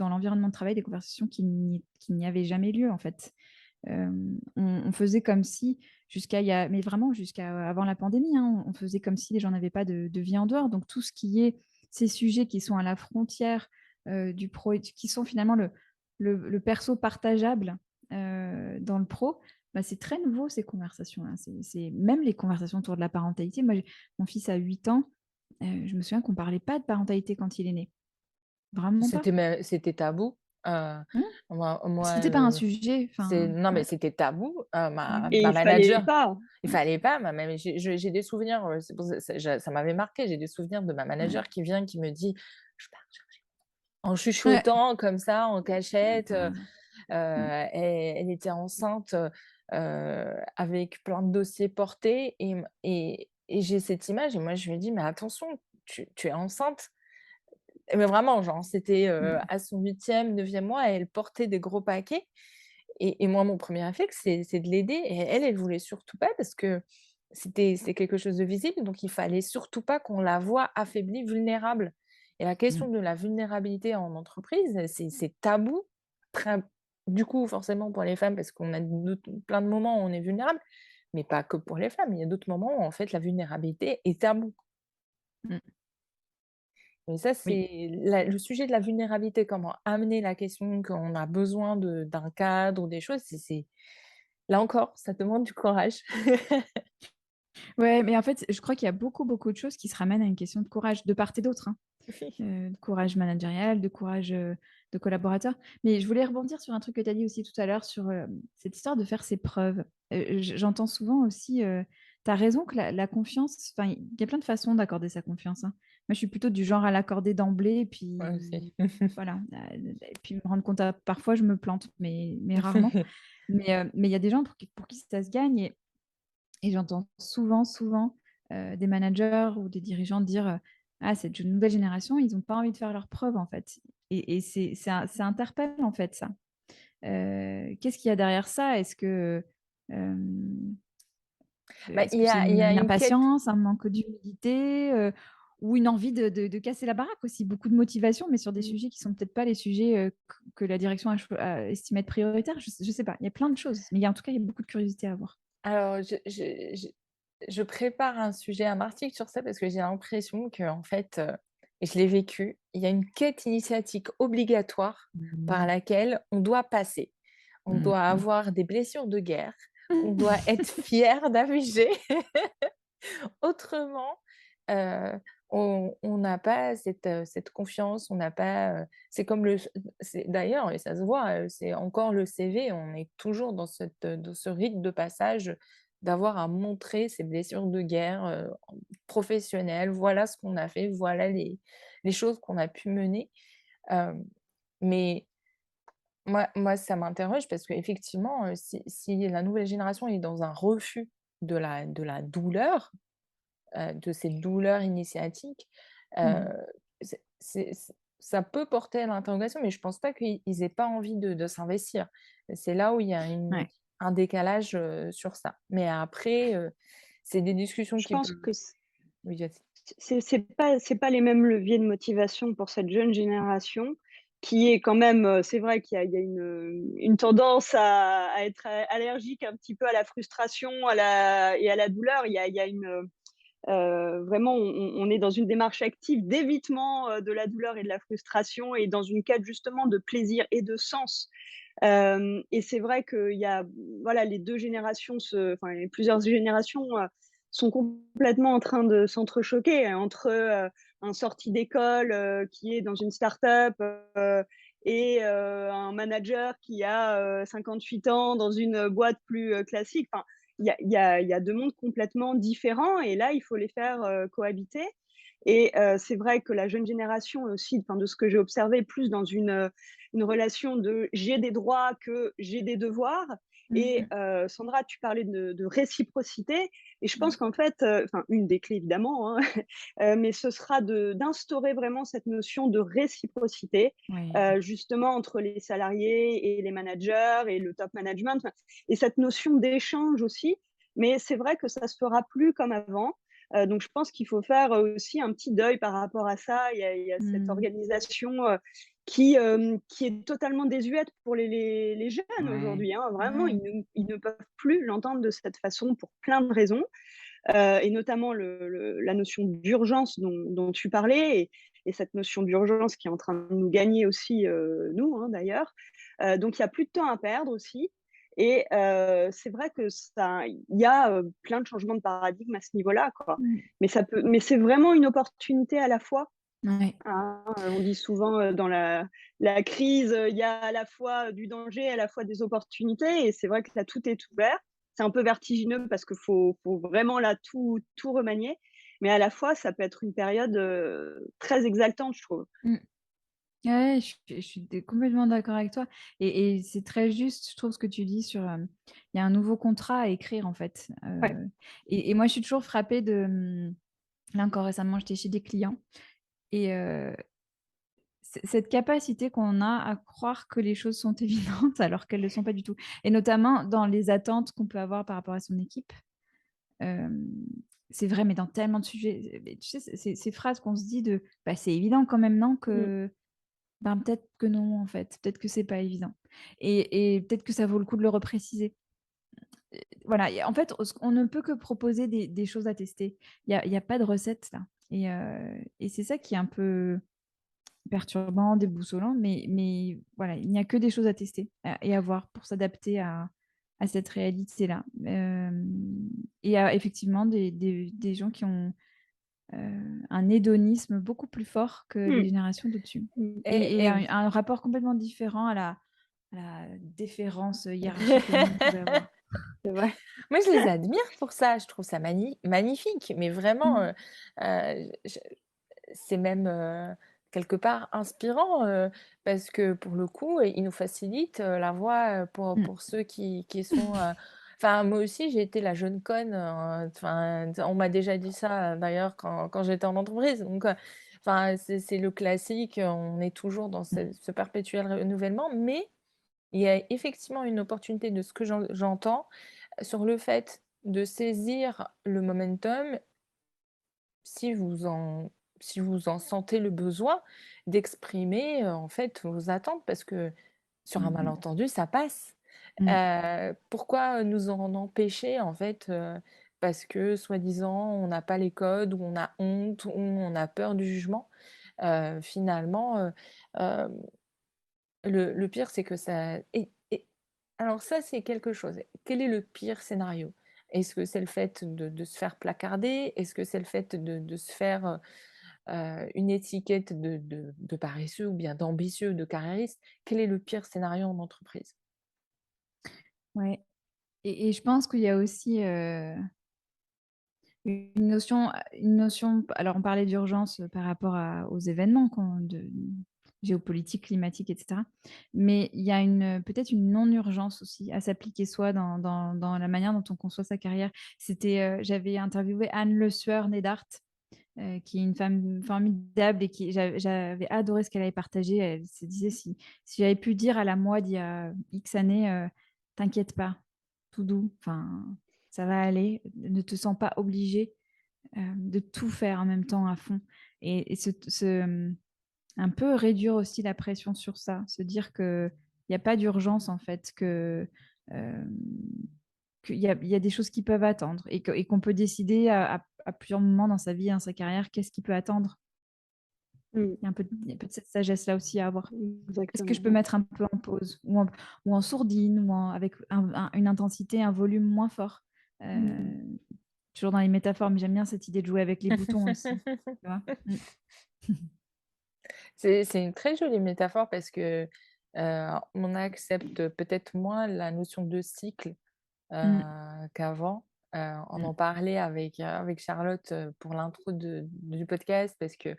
Speaker 3: l'environnement de travail des conversations qui n'y avaient jamais lieu, en fait. On faisait comme si jusqu'à il y a mais vraiment jusqu'à avant la pandémie, hein, on faisait comme si les gens n'avaient pas de vie en dehors. Donc tout ce qui est ces sujets qui sont à la frontière, du pro et qui sont finalement le perso partageable, dans le pro, bah, c'est très nouveau ces conversations-là. C'est même les conversations autour de la parentalité. Moi, j'ai mon fils a 8 ans, je me souviens qu'on parlait pas de parentalité quand il est né. Vraiment pas.
Speaker 1: C'était tabou,
Speaker 3: Mmh.
Speaker 1: moi,
Speaker 3: C'était pas un sujet,
Speaker 1: c'est
Speaker 3: enfin,
Speaker 1: non, mais
Speaker 3: ouais.
Speaker 1: c'était tabou, ma
Speaker 2: Et
Speaker 1: ma
Speaker 2: il fallait
Speaker 1: manager,
Speaker 2: pas.
Speaker 1: il fallait pas, ma même j'ai des souvenirs, c'est pour ça ça m'avait marqué, j'ai des souvenirs de ma
Speaker 3: Ouais.
Speaker 1: manager qui vient, qui me dit: «Je pars chercher» en
Speaker 3: Ouais.
Speaker 1: chuchotant comme ça, en cachette,
Speaker 3: Bah, mmh.
Speaker 1: elle était enceinte, avec plein de dossiers portés et j'ai cette image et moi je lui dis: «Mais attention, tu es enceinte». Mais vraiment, genre, c'était,
Speaker 3: Mmh.
Speaker 1: à son 8e, 9e mois, elle portait des gros paquets et moi, mon premier réflexe, c'est de l'aider et elle, elle voulait surtout pas parce que c'était quelque chose de visible, donc il fallait surtout pas qu'on la voie affaiblie, vulnérable et la
Speaker 3: Mmh.
Speaker 1: question de la vulnérabilité en entreprise, c'est tabou, très du coup, forcément pour les femmes parce qu'on a plein de moments où on est vulnérable, mais pas que pour les femmes. Il y a d'autres moments où en fait la vulnérabilité est tabou.
Speaker 3: Mmh.
Speaker 1: Et ça,
Speaker 3: Oui.
Speaker 1: c'est le sujet de la vulnérabilité, comment amener la question qu'on a besoin d'un cadre ou des choses, c'est là encore, ça demande du courage.
Speaker 3: Ouais, mais en fait, je crois qu'il y a beaucoup, beaucoup de choses qui se ramènent à une question de courage, de part et d'autre, hein. De courage managérial, de courage, de collaborateur. Mais je voulais rebondir sur un truc que tu as dit aussi tout à l'heure sur, cette histoire de faire ses preuves. J'entends souvent aussi, tu as raison que la confiance, enfin, il y a plein de façons d'accorder sa confiance, hein. Moi, je suis plutôt du genre à l'accorder d'emblée,
Speaker 1: Moi aussi.
Speaker 3: puis voilà, et puis me rendre compte parfois je me plante, mais rarement. Mais il y a des gens pour qui ça se gagne et j'entends souvent, des managers ou des dirigeants dire, «Ah, cette nouvelle génération, ils ont pas envie de faire leurs preuves, en fait» et c'est interpellant, en fait, ça. Qu'est-ce qu'il y a derrière ça? Est-ce que, hem,
Speaker 1: Bah,
Speaker 3: est-ce que c'est
Speaker 1: il y a
Speaker 3: une
Speaker 1: une quête.
Speaker 3: impatience, un manque d'humilité, ou une envie de casser la baraque aussi? Beaucoup de motivation, mais sur des
Speaker 1: Mmh.
Speaker 3: sujets qui sont peut-être pas les sujets, que la direction a estimé être prioritaires. Je sais pas, il y a plein de choses, mais en tout cas, il y a beaucoup de curiosité à avoir.
Speaker 1: Alors je prépare un sujet, un article sur ça parce que j'ai l'impression qu'en fait, et je l'ai vécu, il y a une quête initiatique obligatoire par
Speaker 3: Mmh.
Speaker 1: laquelle on doit passer. On
Speaker 3: Mmh
Speaker 1: doit
Speaker 3: mh.
Speaker 1: avoir des blessures de guerre, on doit être fier d'afficher. Autrement, on n'a pas cette confiance, on n'a pas, c'est comme c'est d'ailleurs et ça se voit, c'est encore le CV, on est toujours dans ce rite de passage d'avoir à montrer ses blessures de guerre, professionnelles. Voilà ce qu'on a fait, voilà les choses qu'on a pu mener, hem, mais Moi, ça m'interroge parce qu'effectivement, si la nouvelle génération est dans un refus de la douleur, de cette douleur initiatique, heu,
Speaker 3: Mmh.
Speaker 1: ça peut porter à l'interrogation, mais je pense pas qu'ils aient pas envie de s'investir. C'est là où il y a
Speaker 3: Ouais.
Speaker 1: un décalage, sur ça. Mais après, c'est des discussions
Speaker 2: Je
Speaker 1: qui
Speaker 2: pense
Speaker 1: peuvent
Speaker 2: que
Speaker 1: oui, vas-y.
Speaker 2: c'est pas les mêmes leviers de motivation pour cette jeune génération qui est quand même, c'est vrai qu'il y a une tendance à être allergique un petit peu à la frustration, à la douleur. Il y a vraiment on est dans une démarche active d'évitement, de la douleur et de la frustration et dans une quête justement de plaisir et de sens. Et c'est vrai qu'il y a voilà, les 2 générations les plusieurs générations, sont complètement en train de s'entrechoquer entre, un sorti d'école, qui est dans une start-up, et un manager qui a, 58 ans dans une boîte plus, classique. Enfin, il y a 2 mondes complètement différents et là, il faut les faire, cohabiter et c'est vrai que la jeune génération est aussi, enfin, de ce que j'ai observé, plus dans une relation de j'ai des droits que j'ai des devoirs. Et
Speaker 3: Mmh.
Speaker 2: Sandra, tu parlais de réciprocité et je pense
Speaker 3: Ouais.
Speaker 2: qu'en fait, enfin une des clés évidemment, hein, mais ce sera d'instaurer vraiment cette notion de réciprocité,
Speaker 3: Ouais.
Speaker 2: justement entre les salariés et les managers et le top management, enfin et cette notion d'échange aussi. Mais c'est vrai que ça se fera plus comme avant, donc je pense qu'il faut faire, aussi un petit deuil par rapport à ça. Il y a cette
Speaker 3: Mmh.
Speaker 2: organisation, qui est totalement désuète pour les jeunes
Speaker 3: Ouais.
Speaker 2: aujourd'hui, hein. Vraiment,
Speaker 3: Ouais.
Speaker 2: ils ne peuvent plus l'entendre de cette façon pour plein de raisons, et notamment la notion d'urgence dont tu parlais et cette notion d'urgence qui est en train de nous gagner aussi, nous, hein, d'ailleurs. Donc il y a plus de temps à perdre aussi et c'est vrai que ça il y a, plein de changements de paradigme à ce niveau-là, quoi.
Speaker 3: Mmh.
Speaker 2: Mais c'est vraiment une opportunité à la fois.
Speaker 3: Ouais.
Speaker 2: Hein, on dit souvent, dans la crise, il y a à la fois du danger, à la fois des opportunités et c'est vrai que là, tout est ouvert. C'est un peu vertigineux parce qu'il faut vraiment là tout remanier, mais à la fois, ça peut être une période, très exaltante, je trouve.
Speaker 3: Mmh. Ouais, je suis complètement d'accord avec toi et c'est très juste, je trouve, ce que tu dis sur, il y a un nouveau contrat à écrire, en fait,
Speaker 2: Ouais.
Speaker 3: et moi, je suis toujours frappée de, là encore récemment, j'étais chez des clients et cette capacité qu'on a à croire que les choses sont évidentes alors qu'elles ne le sont pas du tout et notamment dans les attentes qu'on peut avoir par rapport à son équipe. Hem, c'est vrai, mais dans tellement de sujets, mais tu sais, ces phrases qu'on se dit de: «Bah, c'est évident quand même, non,
Speaker 2: Mmh.
Speaker 3: que» ben, peut-être que non, en fait. Peut-être que c'est pas évident et peut-être que ça vaut le coup de le repréciser. Voilà et en fait, on ne peut que proposer des choses à tester. Il y a pas de recette là et c'est ça qui est un peu perturbant, déboussolant, mais voilà, il n'y a que des choses à tester et à voir pour s'adapter à cette réalité-là. Et à effectivement des gens qui ont, un hédonisme beaucoup plus fort que les
Speaker 2: Mmh.
Speaker 3: générations d'au-dessus
Speaker 2: Mmh.
Speaker 3: et un rapport complètement différent à la déférence hiérarchique que nous, on pouvait avoir.
Speaker 2: C'est vrai.
Speaker 1: Moi, je les admire pour ça, je trouve ça magnifique, mais vraiment,
Speaker 3: Mmh.
Speaker 1: je c'est même, quelque part inspirant, parce que pour le coup, ils nous facilitent, la voie,
Speaker 3: Mmh.
Speaker 1: pour ceux qui sont, enfin moi aussi j'ai été la jeune conne, enfin on m'a déjà dit ça, d'ailleurs quand j'étais en entreprise donc enfin c'est le classique, on est toujours dans
Speaker 3: Mmh.
Speaker 1: ce perpétuel renouvellement mais il y a effectivement une opportunité de ce que j'entends sur le fait de saisir le momentum si vous en si vous en sentez le besoin, d'exprimer, en fait, vos attentes parce que sur un
Speaker 3: Mmh mh.
Speaker 1: malentendu, ça passe.
Speaker 3: Mmh.
Speaker 1: Pourquoi nous en empêcher, en fait, parce que soi-disant on n'a pas les codes ou on a honte ou on a peur du jugement? Finalement, hem, le pire, c'est que ça et alors ça, c'est quelque chose. Quel est le pire scénario? Est-ce que c'est le fait de se faire placarder? Est-ce que c'est le fait de se faire, une étiquette de paresseux ou bien d'ambitieux, de carriériste? Quel est le pire scénario en entreprise?
Speaker 3: Ouais et je pense qu'il y a aussi, une notion alors on parlait d'urgence, par rapport aux événements géopolitique, climatique, etc. Mais il y a peut-être une non-urgence aussi à s'appliquer soi dans la manière dont on conçoit sa carrière. J'avais interviewé Anne Le Sueur-Nédart, qui est une femme formidable et j'avais adoré ce qu'elle avait partagé. Elle se disait, si j'avais pu dire à la moi d'il y a X années, t'inquiète pas, tout doux, ça va aller, ne te sens pas obligée de tout faire en même temps à fond. Et un peu réduire aussi la pression sur ça, se dire qu'il n'y a pas d'urgence en fait, euh, qu'il y a des choses qui peuvent attendre et qu'on peut décider à plusieurs moments dans sa vie, dans sa carrière, qu'est-ce qui peut attendre.
Speaker 2: Mm.
Speaker 3: Il y a un peu de cette sagesse-là aussi à avoir. Est-ce que je peux
Speaker 2: Exactement.
Speaker 3: mettre un peu en pause ou en sourdine avec une intensité, un volume moins fort toujours dans les métaphores, mais j'aime bien cette idée de jouer avec les boutons aussi. Tu vois.
Speaker 1: C'est une très jolie métaphore parce que on accepte peut-être moins la notion de cycle qu'avant. On en parlait avec Charlotte pour l'intro du podcast parce que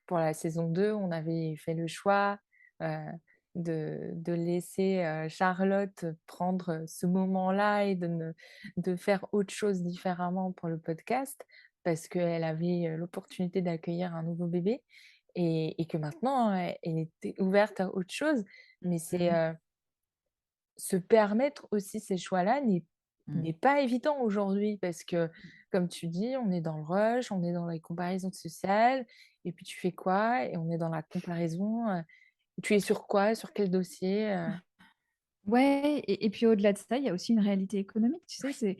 Speaker 1: pour la saison 2, on avait fait le choix de laisser Charlotte prendre ce moment-là et de faire autre chose différemment pour le podcast parce qu'elle avait l'opportunité d'accueillir un nouveau bébé et que maintenant, elle était ouverte à autre chose. Mais c'est se permettre aussi ces choix-là n'est pas évident aujourd'hui parce que, comme tu dis, on est dans le rush, on est dans les comparaisons sociales et puis tu fais quoi? Et on est dans la comparaison, tu es sur quoi? Sur quel dossier?
Speaker 3: Ouais, et puis au-delà de ça, il y a aussi une réalité économique. Tu sais,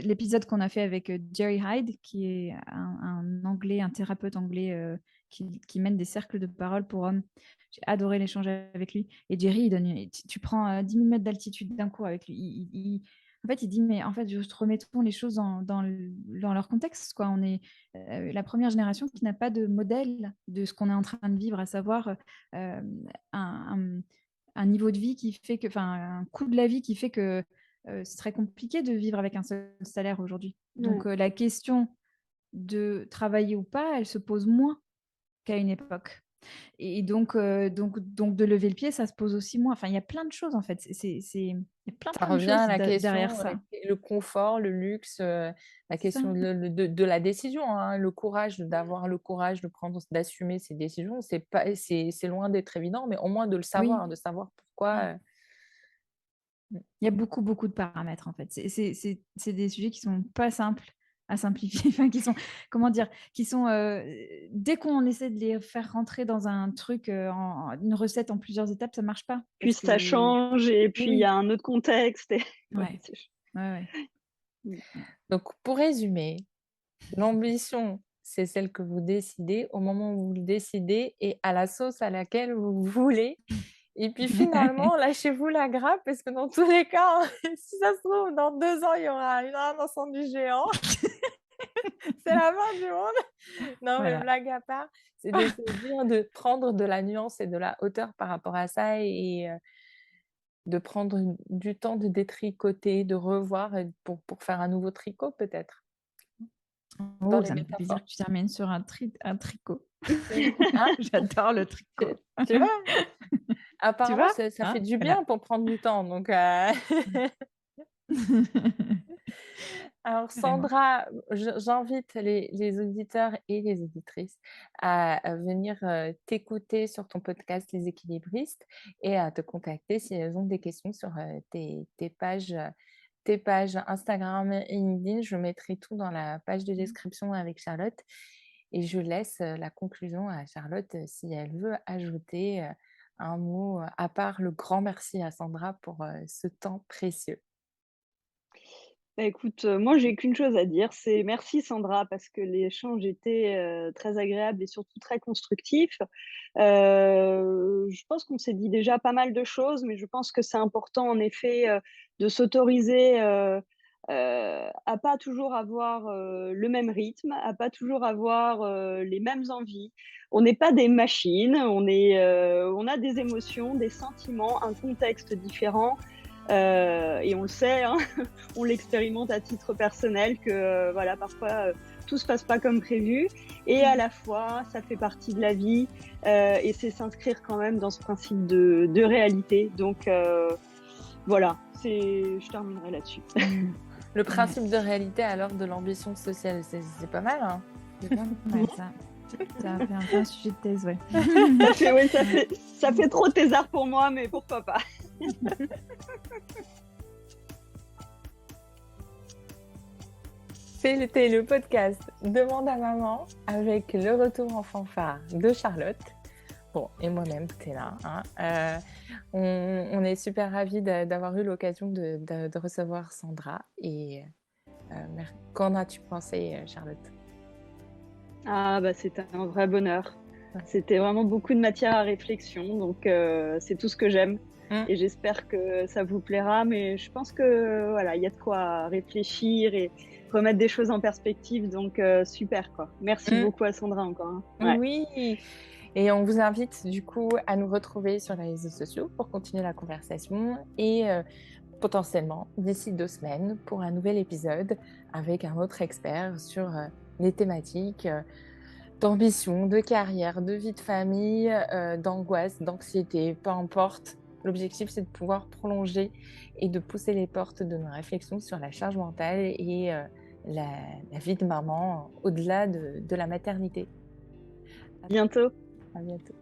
Speaker 3: l'épisode qu'on a fait avec Jerry Hyde, qui est un Anglais, un thérapeute anglais qui mène des cercles de parole pour hommes. J'ai adoré l'échange avec lui. Et Jerry, tu prends 10 000 mètres d'altitude d'un coup avec lui. En fait, il dit, mais en fait, juste remettons les choses dans leur contexte, quoi. On est la première génération qui n'a pas de modèle de ce qu'on est en train de vivre, à savoir un niveau de vie qui fait que, un coût de la vie qui fait que c'est très compliqué de vivre avec un seul salaire aujourd'hui. Donc,
Speaker 2: Ouais.
Speaker 3: la question de travailler ou pas, elle se pose moins qu'à une époque. Et donc de lever le pied, ça se pose aussi moins. Enfin, il y a plein de choses en fait. Il y a
Speaker 1: Ça
Speaker 3: plein de
Speaker 1: revient à
Speaker 3: choses
Speaker 1: la
Speaker 3: derrière
Speaker 1: question,
Speaker 3: ça.
Speaker 1: le confort, le luxe, la
Speaker 3: C'est ça.
Speaker 1: question de la décision, hein, le courage, d'avoir le courage de prendre d'assumer ses décisions. C'est loin d'être évident, mais au moins de le
Speaker 3: Oui.
Speaker 1: savoir, de savoir pourquoi,
Speaker 3: Il y a beaucoup, beaucoup de paramètres en fait. C'est des sujets qui sont pas simples à simplifier, qui sont, comment dire, dès qu'on essaie de les faire rentrer dans un truc, une recette en plusieurs étapes, ça marche pas.
Speaker 2: Puis
Speaker 3: Parce
Speaker 2: ça
Speaker 3: que,
Speaker 2: change et
Speaker 3: mais
Speaker 2: puis il y
Speaker 3: oui,
Speaker 2: a un autre contexte.
Speaker 3: ouais, ouais.
Speaker 2: Mm.
Speaker 1: donc pour résumer, l'ambition, c'est celle que vous décidez au moment où vous le décidez et à la sauce à laquelle vous voulez. Et puis finalement, lâchez-vous la grappe parce que dans tous les cas, si ça se trouve, dans 2 ans, il y aura un incendie géant. C'est la fin du monde. Non, mais
Speaker 3: Voilà.
Speaker 1: blague à part, c'est de se dire de prendre de la nuance et de la hauteur par rapport à ça et de prendre du temps de détricoter, de revoir et pour faire un nouveau tricot peut-être, dans
Speaker 3: Oh,
Speaker 1: les
Speaker 3: ça me fait plaisir
Speaker 1: métaphores.
Speaker 3: que tu termines sur un tricot.
Speaker 1: Hein?
Speaker 3: J'adore le
Speaker 1: Tu
Speaker 3: tricot.
Speaker 1: tu vois?
Speaker 3: Tu
Speaker 1: Apparemment,
Speaker 3: vois?
Speaker 1: ça
Speaker 3: Hein?
Speaker 1: fait du
Speaker 3: Voilà.
Speaker 1: bien pour prendre du temps donc Alors
Speaker 3: Carrément.
Speaker 1: Sandra, j'invite les auditeurs et les auditrices à venir t'écouter sur ton podcast Les Équilibristes et à te contacter si elles ont des questions sur tes pages Instagram et LinkedIn. Je mettrai tout dans la page de description avec Charlotte et je laisse la conclusion à Charlotte si elle veut ajouter un mot à part le grand merci à Sandra pour ce temps précieux.
Speaker 2: Bah, écoute, moi, j'ai qu'une chose à dire, c'est merci Sandra parce que l'échange était, très agréable et surtout très constructif. Je pense qu'on s'est dit déjà pas mal de choses, mais je pense que c'est important en effet, de s'autoriser, à pas toujours avoir, le même rythme, à pas toujours avoir, les mêmes envies. On n'est pas des machines, on a des émotions, des sentiments, un contexte différent. Et on le sait, hein, on l'expérimente à titre personnel que voilà, parfois tout se passe pas comme prévu, et à la fois ça fait partie de la vie, et c'est s'inscrire quand même dans ce principe de réalité. Donc voilà, je terminerai là-dessus.
Speaker 1: Le principe de réalité à l'heure de l'ambition sociale, c'est pas mal, hein. C'est pas mal.
Speaker 3: Ouais, ça a fait un peu un sujet de thèse, ouais.
Speaker 2: Ça fait trop thésard pour moi, mais pourquoi pas.
Speaker 1: C'était le podcast Demande à maman avec le retour en fanfare de Charlotte. Bon, et moi-même, t'es là. Hein. On est super ravis d'avoir eu l'occasion de recevoir Sandra. Et qu'en as-tu pensé, Charlotte?
Speaker 2: Ah bah c'était un vrai bonheur. C'était vraiment beaucoup de matière à réflexion, donc c'est tout ce que j'aime. Et j'espère que ça vous plaira, mais je pense que voilà, il y a de quoi réfléchir et remettre des choses en perspective, donc super quoi. Merci beaucoup à Sandra encore. Hein. Ouais.
Speaker 1: Oui, et on vous invite du coup à nous retrouver sur les réseaux sociaux pour continuer la conversation et potentiellement d'ici 2 semaines pour un nouvel épisode avec un autre expert sur les thématiques d'ambition, de carrière, de vie de famille, d'angoisse, d'anxiété, peu importe. L'objectif, c'est de pouvoir prolonger et de pousser les portes de nos réflexions sur la charge mentale et la vie de maman au-delà de la maternité.
Speaker 2: Bientôt.
Speaker 1: À bientôt.